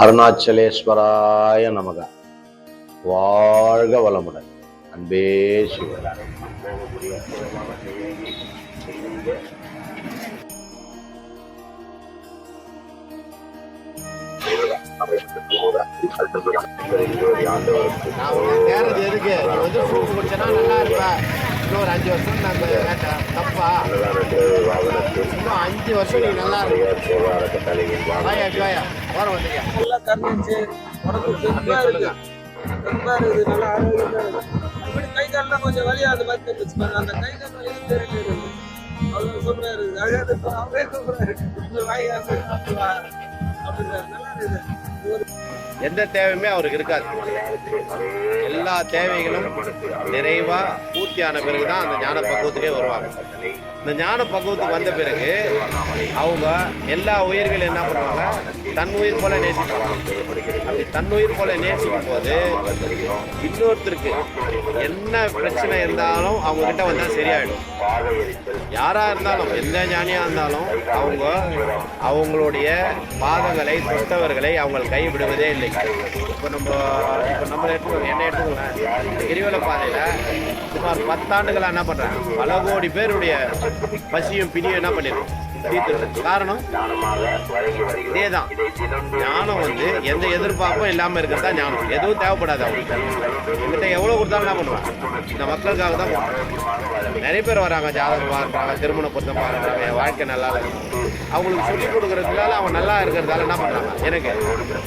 அருணாச்சலேஸ்வராய நமக. வாழ்க வளமுடன். அன்பே சிவ. எதுக்கு வந்து ஃப்ரூட் குடிச்சனா நல்லா இருப்பேன். இன்னொரு 5 வருஷம் நான் தப்பா இன்னும் 5 வருஷம் நீ நல்லா இருக்கும். வர வந்தீங்க நல்லா கண்ணிச்சு சொல்லுங்க. ரொம்ப இருக்குது, நல்லா ஆரோக்கியமா இருக்கு. அப்படி கை கால்லாம் கொஞ்சம் வலியா அந்த மாதிரி தெரிஞ்சுப்பாங்க. அந்த கை கால் வலி தெரியல. அவ்வளவு சூப்பரா இருக்குது. அழகாக அவரே சூப்பரா இருக்கு. வாய் அப்படின்னா நல்லா இருக்குது. எந்த தேவையுமே அவருக்கு இருக்காது. எல்லா தேவைகளும் நிறைவா பூர்த்தியான பிறகுதான் அந்த ஞான பக்குவத்துக்கே வருவாங்க. இந்த ஞான பக்குவத்துக்கு வந்த பிறகு அவங்க எல்லா உயிர்களும் என்ன பண்ணுவாங்க, தன் உயிர் போல நேசிப்பாங்க. அப்படி தன் உயிர் போல நேசிக்கும் போது இன்னொருத்தருக்கு என்ன பிரச்சனை இருந்தாலும் அவங்க கிட்ட வந்தால் சரியாயிடும். யாரா இருந்தாலும் எந்த ஞானியா இருந்தாலும் அவங்க அவங்களுடைய பாதங்களை தொட்டவர்களை அவங்க கைவிடுவதே இல்லை. இப்போ நம்ம என்ன எடுத்துக்கலாம், கிரிவல பாதையில் சுமார் 10 ஆண்டுகளாக என்ன பண்ணுறாங்க, பல கோடி பேருடைய பசியும் பிணியும் என்ன பண்ணிடுறோம் தீர்த்துறது. காரணம் இதே தான். ஞானம் வந்து எந்த எதிர்பார்ப்பும் இல்லாமல் இருக்கிறதா ஞானம். எதுவும் தேவைப்படாது. அவங்களுக்கு எங்கிட்ட எவ்வளோ கொடுத்தாலும் என்ன பண்ணுவாங்க, இந்த மக்களுக்காக தான். நிறைய பேர் வராங்க, ஜாதகம் பார்க்குறாங்க, திருமண பொருத்தம் பார்க்குறாங்க, என் வாழ்க்கை நல்லா இருக்கு. அவங்களுக்கு சொல்லிக் கொடுக்குறதுனால அவங்க நல்லா இருக்கிறதால என்ன பண்ணுறாங்க, எனக்கு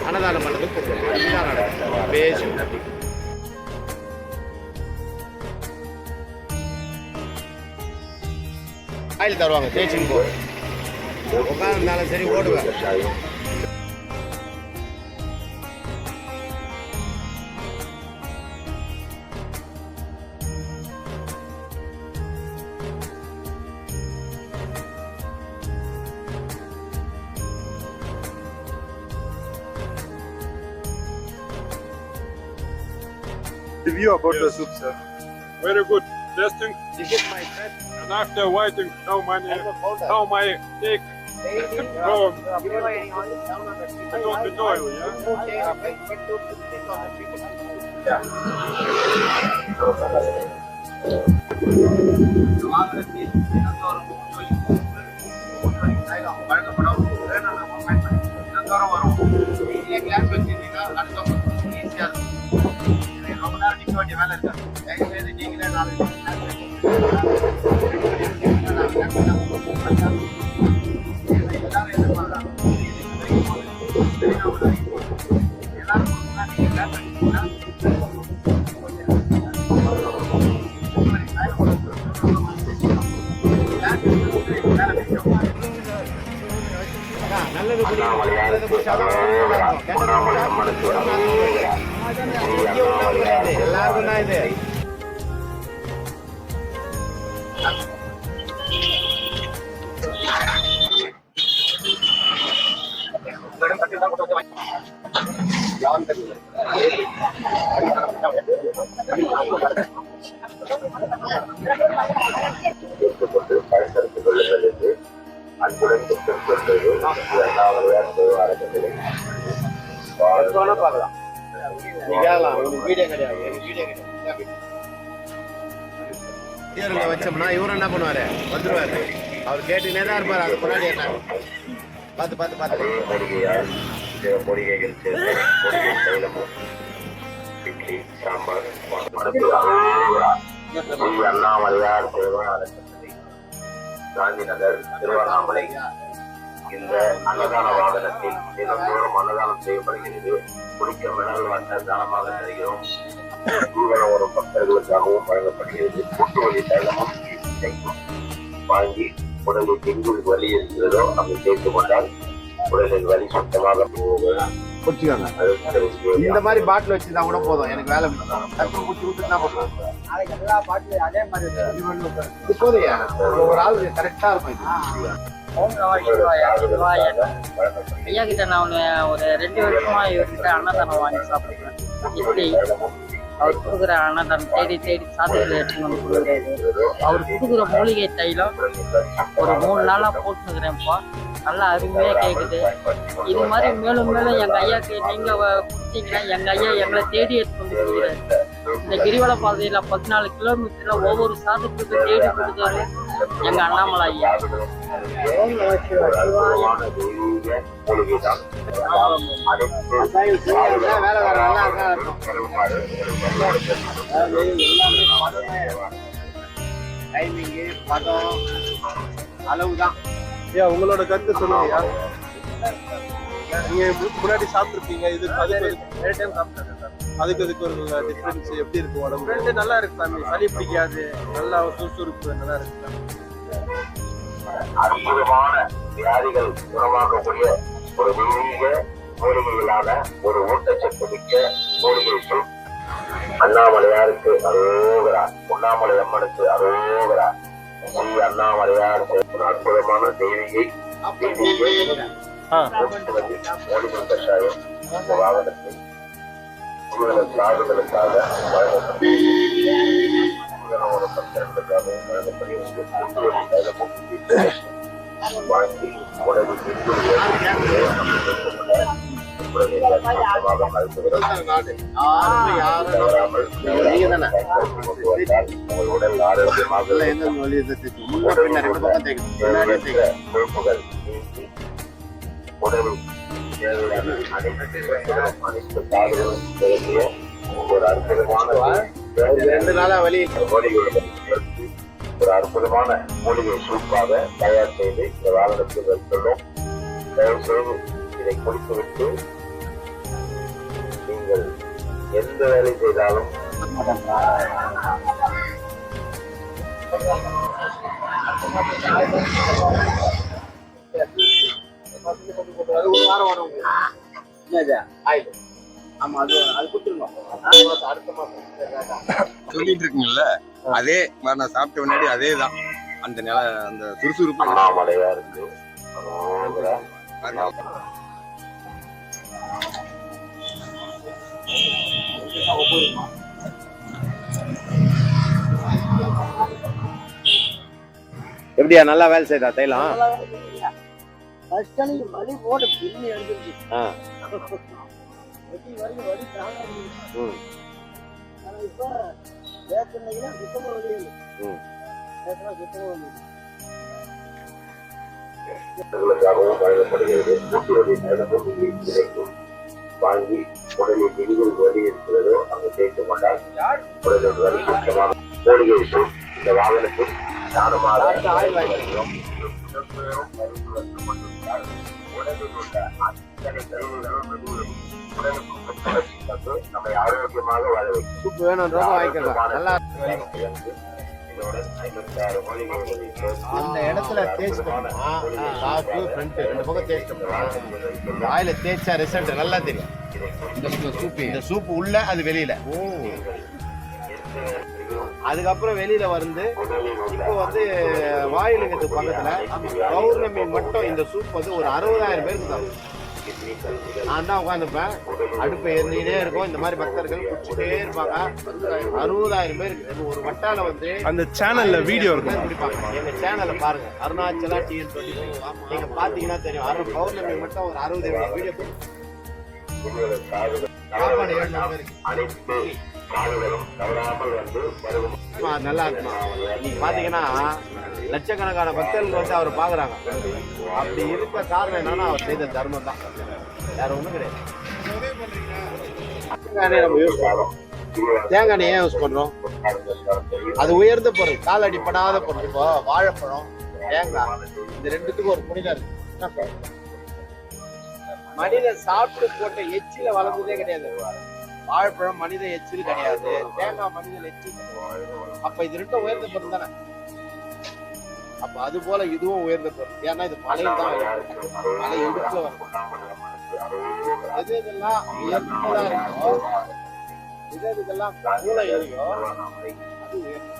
அன்னதானம் பண்ணுறதுக்கு கொடுக்குறாங்க. இதுதான் நடக்குது. பேசி ஆயில் தருவாங்க, தேய்ச்சின்னு போ. உட்காந்துருந்தாலும் சரி ஓடுவேன். Review about the soup, sir. Very good. Testing. This is my friend. And after waiting how my take home. I don't enjoy it, yeah? நல்லது எல்லாருக்கும் தான் இது. வச்சோம்னா இவரும் என்ன பண்ணுவாரு, வந்துருவாரு. அவர் கேட்டுனே தான் இருப்பாரு. அது முன்னாடி என்ன பார்த்து பார்த்து பார்த்து மூலிகைகள் இட்லி சாம்பார் அண்ணாமலையார் காந்தி நகர் திருவண்ணாமலை. இந்த அன்னதான வாகனத்தில் தினந்தோறும் அன்னதானம் செய்யப்படுகிறது. குடிக்க மினரல் வாட்டர் தானமாக தருகிறோம். தீவனம் வரும் பக்தர்களுக்காகவும் வழங்கப்படுகிறது. கூட்டு வழி தைலமும் வாங்கி உடலில் எங்கு வலி இருக்கிறதோ அங்கு சேர்த்துக் கொண்டால் உடலில் வலி சுத்தமாக போகும். இந்த மாதிரி பாட்டில் வச்சுதான் கூட போதும். எனக்கு வேலை போதையா ஒரு ஆள் கரெக்டா இருக்கும். ஐயா கிட்ட நான் ஒரு 2 வருஷமா இவர்கிட்ட அன்னதானம் வாங்கி சாப்பிடுறேன். இட்லி அவர் கொடுக்குற அன்னதானம் தேடி தேடி சாதத்தில் எடுத்துன்னு வந்து கொடுக்குறாரு. அவர் கொடுக்குற மூலிகை தைலம் ஒரு 3 நாளாக போட்டுக்கிறேன்ப்பா. நல்லா அருமையாக கேட்குது. இது மாதிரி மேலும் மேலும் எங்கள் ஐயாவுக்கு நீங்கள் கொடுத்தீங்கன்னா எங்கள் ஐயா எங்களை தேடி எடுத்து வந்து கொடுக்குறாரு. இந்த கிரிவல பாதையில் 14 கிலோமீட்டரில் ஒவ்வொரு சாதத்துக்கு தேடி கொடுத்தாரு எங்கள் அண்ணாமலை ஐயா. டைமிங்கு பதம் அளவுதான். ஐயா உங்களோட கருத்து சொல்லுங்க ஐயா. நீங்க முன்னாடி சாப்பிட்டுருப்பீங்க, இது அதுக்கு ஒரு டிஃபரன்ஸ் எப்படி இருக்கு உடம்பு? ரெண்டு நல்லா இருக்கு சாமி, சளி பிடிக்காது, நல்லா சுறுசுறுப்பு நல்லா இருக்கு சாமி. அற்புதமான வியாதிகள் குணமாக்கக்கூடிய ஒரு தெய்வீக மூலிகைகளான ஒரு ஊட்டச்சத்து மிக்க மூலிகை சொல். அண்ணாமலையாருக்கு அரோகரா, உண்ணாமலை அம்மனுக்கு அரோகரா. ஸ்ரீ அண்ணாமலையார் ஒரு அற்புதமான தெய்வீகை மூலிகை கஷாயம் இந்த வாகனத்தில் சாகுதலுக்காக ஒரு பக்தர்களுக்காக வழங்கப்படுகிறது. வாங்கி உடலில் உடல் ஆரோக்கியமாக கொழுப்புகள் நீக்கி உடலில் தேவையான அனைத்து சாகுதலும் செய்ய ஒரு அற்புதமான 2 நாளா வழி ஒரு அற்புதமான மூலிகை சூப்பாக தயார் செய்து இந்த வாகனத்தில் வைத்துள்ளோம். தயவு செய்து இதை குடித்துவிட்டு நீங்கள் எந்த வேலை செய்தாலும் சொல்லிட்டு இருக்குங்கல்ல, அதே நான் சாப்பிட்ட முன்னாடி அதே தான் அந்த நிலை, அந்த சுறுசுறுப்பு. அண்ணாமலையாருக்கு எப்படியா நல்லா வேலை செய்தா தைலம்? வலி போட பின்னி எடுத்துருச்சு. இப்ப வழங்கப்படுகிறது. வாங்கி உடலில் எதிரில் வலி இருக்கிறதோ அங்கு சேர்த்து கொண்டால் உடலில் வலி சுத்தமாக மூலிகை சூப் இந்த வாகனத்தில் தானமாக உடலில் உள்ள அத்தனை கழிவுகளும் வெளியேறி உடலுக்கு நம்மை ஆரோக்கியமாக வாழ வைக்கும். சூப் வேணும்ன்றத வாங்கிக்கலாம். நல்லா அந்த இடத்துல தேய்ச்சிட்டோம்னா டாப்பு ஃப்ரண்ட் 2 பக்கம் தேய்ச்சிட்டோம்னா வாயில தேய்ச்சா ரிசல்ட் நல்லா தெரியும். இந்த சூப் உள்ள அது வெளியில. அதுக்கப்புறம் வெளியில வந்து இப்போ வந்து வாயிலுங்கிறது பக்கத்துல பௌர்ணமி மட்டும் இந்த சூப் வந்து ஒரு 60,000 பேருக்கு தான். நான் தான் உட்காந்துப்பேன், அடுப்பு எரிஞ்சிட்டே இருக்கும். இந்த மாதிரி பக்தர்கள் குடிச்சுட்டே இருப்பாங்க. 60,000 பேருக்கு ஒரு வட்டால வந்து அந்த சேனல்ல வீடியோ இருக்கு, எங்க சேனல்ல பாருங்க, அருணாச்சலா TN20. நீங்க பாத்தீங்கன்னா தெரியும். பௌர்ணமி மட்டும் ஒரு 60 வீடியோ சாப்பாடு 700 பேருக்கு நல்லா இருக்குமா. நீங்க பாத்தீங்கன்னா லட்சக்கணக்கான பக்தர்கள் வந்து அவர் பாக்குறாங்க. அப்படி இருக்க காரணம் என்னன்னா அவர் செய்த தர்மம் தான், வேற ஒண்ணும் கிடையாது. நம்ம யூஸ் பண்றோம், தேங்காய் எண்ணெய் ஏன் யூஸ் பண்றோம்? அது உயர்ந்த பொருள், கால் அடிப்படாத பொருள். இப்போ வாழைப்பழம், தேங்காய், இந்த ரெண்டுத்துக்கும் ஒரு புனிதம் இருக்கு. மனிதன் சாப்பிட்டு போட்ட எச்சில வளர்ந்ததே கிடையாது. வாழைப்பழம் மனித எச்சில் கிடையாது, தேங்காய் மனித எச்சில். அப்ப இது ரெண்டும் உயர்ந்த பொருள் தானே. அப்ப அது போல இதுவும் உயர்ந்த பொருள். ஏன்னா இது மலையில் தான் மலை இடுப்புல வரும். எது இதெல்லாம் உயர்ந்ததா இருக்கோ, இதெல்லாம் மூளை ஏறியோ அது உயர்ந்த.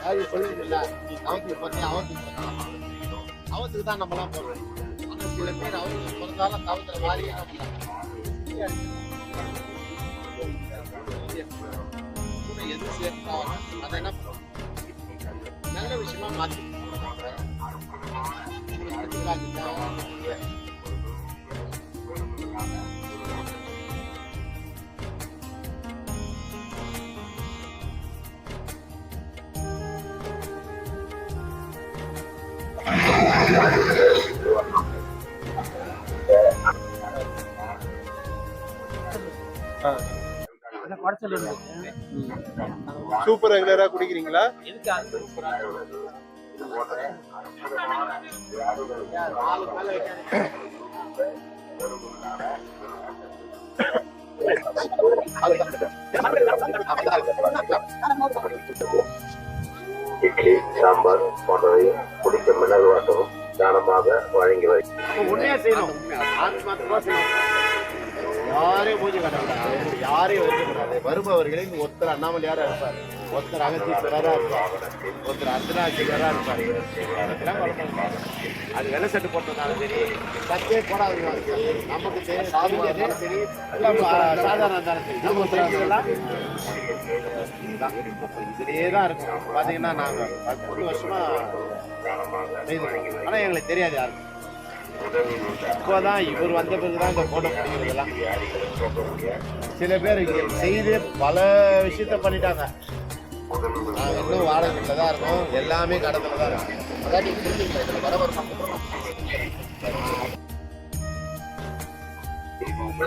அது சொல்லுங்கல்ல, நீ அவத்துக்கு பண்ணி அவத்துக்கு தான் நம்மளாம் போடுறோம். ஆனா சில பேர் அவங்க பிறந்தாலும் தவத்துல மாறியே கூட எது சேர்த்தாங்க அதை என்ன பண்ணுவோம் நல்ல விஷயமா மாற்றி சூப்பர் ரெகுலரா குடிக்கிறீங்களா? இட்லி சாம்பார் போன்றவை குடிக்க மிளகு வாட்டமும் தானமாக வழங்கி வருகிறது. உண்மையா செய்யணும், மாத்திரமா செய்யணும். யாரையும் மூஞ்சி காட்டக்கூடாது, யாரையும் வைக்கக்கூடாது. வருபவர்களில் ஒருத்தர் அண்ணாமலையாரா இருப்பார், ஒருத்தர் அகத்தீஸ்வரரா இருப்பார், ஒருத்தர் அர்த்தநாதீஸ்வரரா இருப்பார். அது வெள்ளை சட்டு போட்டதாலும் சரி, சத்தே போடாதுனாலும் சரி, நமக்கு சரி, சாமியாக இருந்தாலும் சரி, சாதாரண இருந்தாலும் சரி, நம்ம இதெல்லாம் இதுலேயே தான் இருக்கும். பார்த்தீங்கன்னா நாங்கள் 10 வருஷமா செய்துருக்கோம், ஆனால் எங்களுக்கு தெரியாது யாருக்கும். இப்போதான் இவர் வந்த பிறகுதான் இந்த போட்டோ பிடிக்கிறதெல்லாம். சில பேர் இங்கே செய்து பல விஷயத்த பண்ணிட்டாங்க. நாங்கள் இன்னும் வாடகைல தான் இருக்கோம், எல்லாமே கடத்துல தான் இருக்கோம்.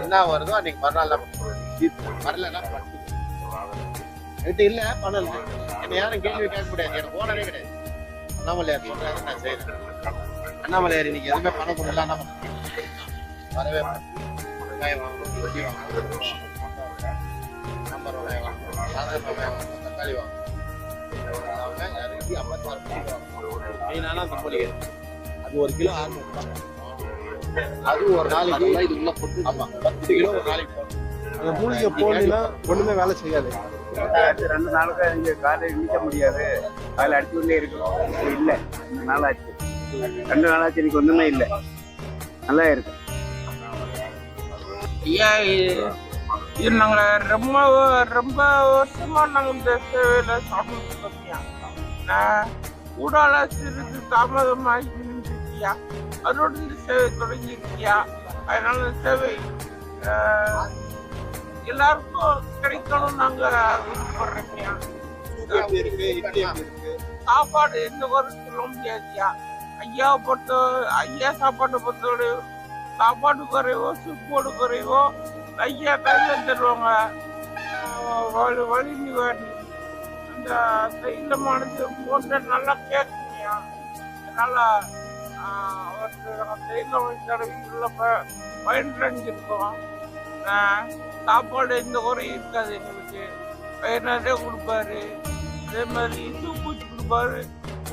என்ன வருதோ அன்னைக்கு மறுநாள் வரலன்னா என்கிட்ட இல்லை பண்ணல. என்னை யாரும் கேள்வி கேட்க முடியாது, எனக்கு ஓனரே கிடையாது. அண்ணாமலையார் சொல்றாரு நான் செய்யறேன். அண்ணாமலையார் இன்னைக்கு எதுவுமே பண்ண முடியல. வரவே வெங்காயம் வாங்கணும், ரொட்டி வாங்கணும், சாம்பார் வெங்காயம் வாங்கணும், சாதாரண வெங்காயம் வாங்கணும், தக்காளி வாங்கணும், 56 மெயினான அந்த மூலிகை. அது 1 கிலோ 600 ரூபாய். அது ஒரு நாளைக்கு இது உள்ள போட்டு, ஆமா 10 கிலோ ஒரு நாளைக்கு போடணும். அந்த மூலிகை போடலைன்னா ஒண்ணுமே வேலை செய்யாது. 2 நாளுக்கு இங்கே காலையில் நிற்க முடியாது, அதில் அடிச்சுக்கொண்டே இருக்கணும். இல்லை 2 நாள் ஆச்சு, 2 நாள் ஆச்சு, இன்னைக்கு ஒன்றுமே இல்லை, நல்லா இருக்கு. ஐயா இது நாங்கள் ரொம்ப வருஷமா நாங்கள் இந்த சேவையில் சாப்பிட்டு நான் ஊடால சிறிது தாமதமாகி இருந்துச்சியா, அதோடு இந்த சேவை தொடங்கியிருக்கியா. அதனால இந்த சேவை எல்லாருக்கும் கிடைக்கணும் நாங்க விருப்பப்படுறோம்யா. சாப்பாடு எந்த குறையும் சொல்ல முடியாதுயா. ஐயா சாப்பாட்டை பொறுத்தவரை சாப்பாடு குறைவோ சூப்போடு குறைவோ ஐயா கையில் தருவாங்க. வழி நிவாரணி அந்த தைலமானது போன்ற நல்லா கேட்குங்கய்யா. அதனால அவருக்கு தைலம் தடவிக்குள்ள பயனடைஞ்சிருக்கோம். சாப்பாடு எந்த குறையும் இருக்காது எங்களுக்கு. நிறைய கொடுப்பாரு, அதே மாதிரி சூப்பூச்சி கொடுப்பாரு,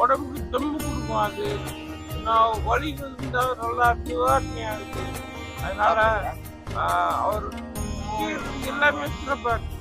உடம்புக்கு தெம்பு கொடுக்கும். அது நான் வலி இருந்தால் நல்லா நிவாரணியாக இருக்கு. அதனால அவர் எல்லாமே சிறப்பாக இருக்கு.